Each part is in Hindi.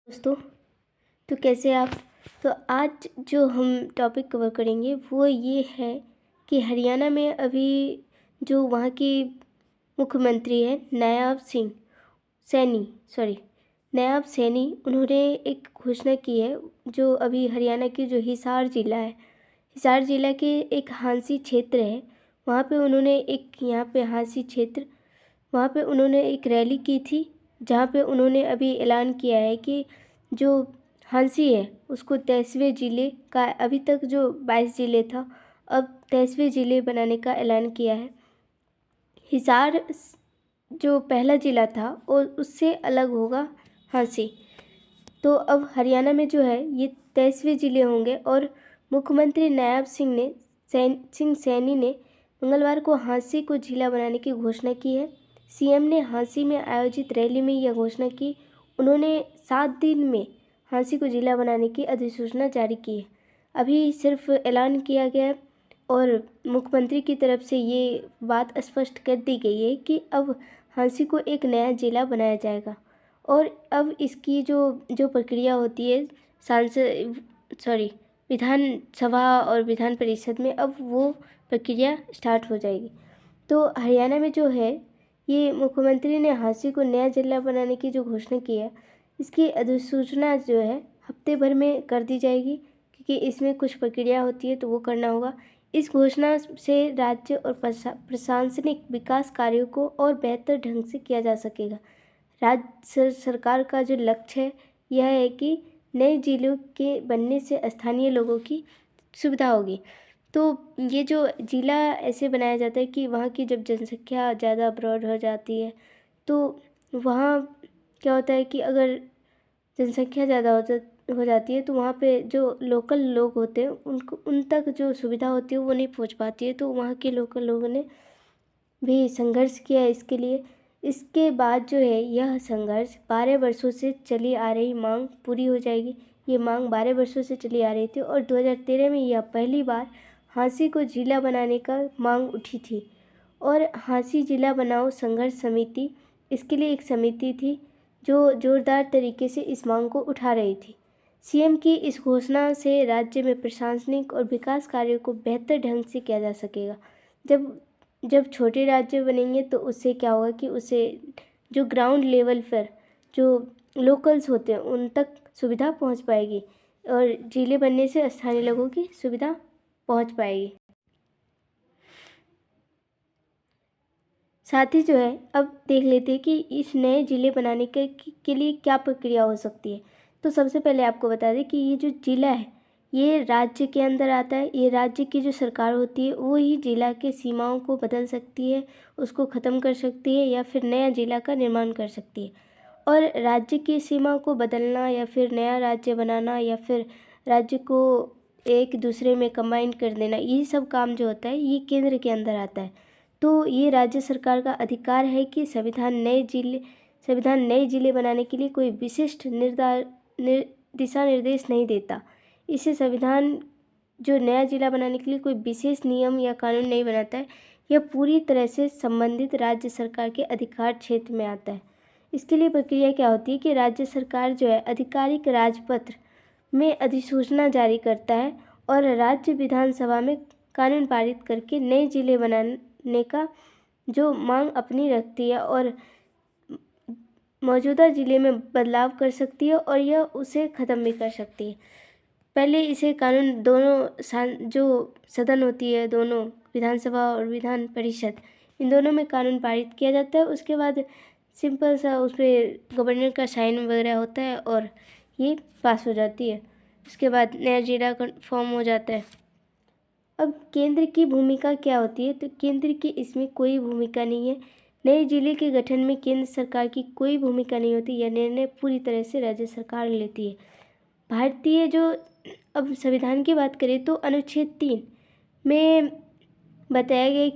दोस्तों, तो कैसे आप। तो आज जो हम टॉपिक कवर करेंगे वो ये है कि हरियाणा में अभी जो वहाँ की मुख्यमंत्री है नायब सैनी, उन्होंने एक घोषणा की है। जो अभी हरियाणा की जो हिसार ज़िला है, हिसार ज़िला के एक हांसी क्षेत्र है, वहाँ पे उन्होंने एक यहाँ पे हांसी क्षेत्र वहाँ पे उन्होंने एक रैली की थी, जहाँ पे उन्होंने अभी ऐलान किया है कि जो हांसी है उसको 23वें ज़िले का, अभी तक जो 22 ज़िले था, अब 23वें ज़िले बनाने का ऐलान किया है। हिसार जो पहला ज़िला था और उससे अलग होगा हांसी। तो अब हरियाणा में जो है ये 23वें ज़िले होंगे और मुख्यमंत्री नायब सिंह सैनी ने मंगलवार को हांसी को ज़िला बनाने की घोषणा की है। सीएम ने हांसी में आयोजित रैली में यह घोषणा की। उन्होंने 7 दिन में हांसी को ज़िला बनाने की अधिसूचना जारी की है। अभी सिर्फ ऐलान किया गया है और मुख्यमंत्री की तरफ से ये बात स्पष्ट कर दी गई है कि अब हांसी को एक नया ज़िला बनाया जाएगा और अब इसकी जो प्रक्रिया होती है विधानसभा और विधान परिषद में, अब वो प्रक्रिया स्टार्ट हो जाएगी। तो हरियाणा में जो है ये मुख्यमंत्री ने हांसी को नया ज़िला बनाने की जो घोषणा की है, इसकी अधिसूचना जो है हफ्ते भर में कर दी जाएगी, क्योंकि इसमें कुछ प्रक्रिया होती है तो वो करना होगा। इस घोषणा से राज्य और प्रशासनिक विकास कार्यों को और बेहतर ढंग से किया जा सकेगा। राज्य सरकार का जो लक्ष्य है यह है कि नए जिलों के बनने से स्थानीय लोगों की सुविधा होगी। तो ये जो ज़िला ऐसे बनाया जाता है कि वहाँ की जब जनसंख्या ज़्यादा ब्रॉड हो जाती है तो वहाँ क्या होता है कि अगर जनसंख्या ज़्यादा हो जाती है तो वहाँ पे जो लोकल लोग होते हैं उनको उन तक जो सुविधा होती है वो नहीं पहुँच पाती है। तो वहाँ के लोकल लोगों ने भी संघर्ष किया है इसके लिए। इसके बाद जो है यह संघर्ष 12 वर्षों से चली आ रही मांग पूरी हो जाएगी। ये मांग 12 वर्षों से चली आ रही थी और 2013 में यह पहली बार हांसी को जिला बनाने का मांग उठी थी और हांसी जिला बनाओ संघर्ष समिति, इसके लिए एक समिति थी जो जोरदार तरीके से इस मांग को उठा रही थी। सीएम की इस घोषणा से राज्य में प्रशासनिक और विकास कार्यों को बेहतर ढंग से किया जा सकेगा। जब जब छोटे राज्य बनेंगे तो उससे क्या होगा कि उससे जो ग्राउंड लेवल पर जो लोकल्स होते हैं उन तक सुविधा पहुंच पाएगी और जिले बनने से स्थानीय लोगों की सुविधा पहुंच पाएगी। साथ ही जो है अब देख लेते हैं कि इस नए ज़िले बनाने के लिए क्या प्रक्रिया हो सकती है। तो सबसे पहले आपको बता दें कि ये जो ज़िला है ये राज्य के अंदर आता है। ये राज्य की जो सरकार होती है वो ही ज़िला के सीमाओं को बदल सकती है, उसको ख़त्म कर सकती है या फिर नया ज़िला का निर्माण कर सकती है। और राज्य की सीमा को बदलना या फिर नया राज्य बनाना या फिर राज्य को एक दूसरे में कंबाइन कर देना, ये सब काम जो होता है ये केंद्र के अंदर आता है। तो ये राज्य सरकार का अधिकार है कि संविधान नए जिले बनाने के लिए कोई विशिष्ट दिशा निर्देश नहीं देता। इसे संविधान जो नया जिला बनाने के लिए कोई विशेष नियम या कानून नहीं बनाता है। यह पूरी तरह से संबंधित राज्य सरकार के अधिकार क्षेत्र में आता है। इसके लिए प्रक्रिया क्या होती है कि राज्य सरकार जो है आधिकारिक राजपत्र में अधिसूचना जारी करता है और राज्य विधानसभा में कानून पारित करके नए जिले बनाने का जो मांग अपनी रखती है और मौजूदा ज़िले में बदलाव कर सकती है और यह उसे ख़त्म भी कर सकती है। पहले इसे कानून दोनों जो सदन होती है, दोनों विधानसभा और विधान परिषद, इन दोनों में कानून पारित किया जाता है। उसके बाद सिंपल सा उस पर गवर्नर का साइन वगैरह होता है और ये पास हो जाती है। उसके बाद नया जिला फॉर्म हो जाता है। अब केंद्र की भूमिका क्या होती है? तो केंद्र की इसमें कोई भूमिका नहीं है। नए जिले के गठन में केंद्र सरकार की कोई भूमिका नहीं होती। यह निर्णय पूरी तरह से राज्य सरकार लेती है। भारतीय जो अब संविधान की बात करें तो अनुच्छेद 3 में बताया गया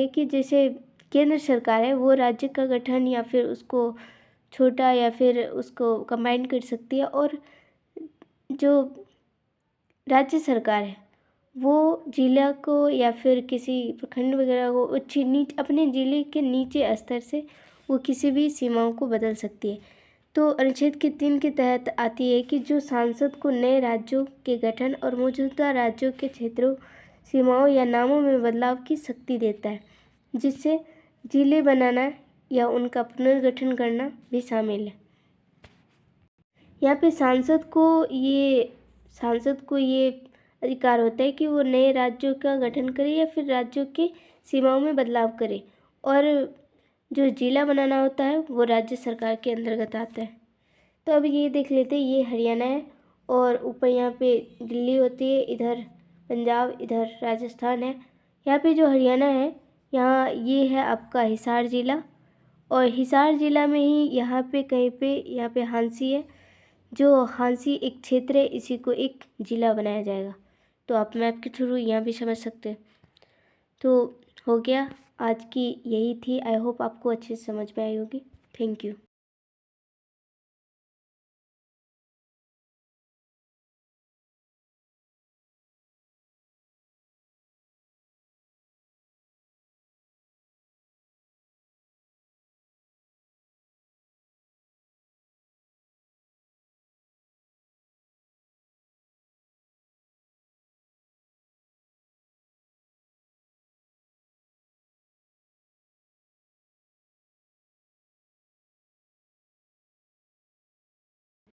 कि जैसे केंद्र सरकार है वो राज्य का गठन या फिर उसको छोटा या फिर उसको कंबाइन कर सकती है और जो राज्य सरकार है वो जिला को या फिर किसी प्रखंड वगैरह को अपने ज़िले के नीचे स्तर से वो किसी भी सीमाओं को बदल सकती है। तो अनुच्छेद के 3 के तहत आती है कि जो सांसद को नए राज्यों के गठन और मौजूदा राज्यों के क्षेत्रों, सीमाओं या नामों में बदलाव की शक्ति देता है, जिससे जिले बनाना या उनका पुनर्गठन करना भी शामिल है। यहाँ पे सांसद को ये अधिकार होता है कि वो नए राज्यों का गठन करे या फिर राज्यों के सीमाओं में बदलाव करे, और जो जिला बनाना होता है वो राज्य सरकार के अंतर्गत आता है। तो अब ये देख लेते हैं, ये हरियाणा है और ऊपर यहाँ पे दिल्ली होती है, इधर पंजाब, इधर राजस्थान है। यहाँ पे जो हरियाणा है, यहाँ ये है आपका हिसार ज़िला, और हिसार ज़िला में ही यहाँ पे कहीं पे यहाँ पे हांसी है, जो हांसी एक क्षेत्र है, इसी को एक ज़िला बनाया जाएगा। तो आप मैप के थ्रू यहाँ भी समझ सकते हैं। तो हो गया, आज की यही थी। आई होप आपको अच्छे से समझ में आई होगी। Thank you.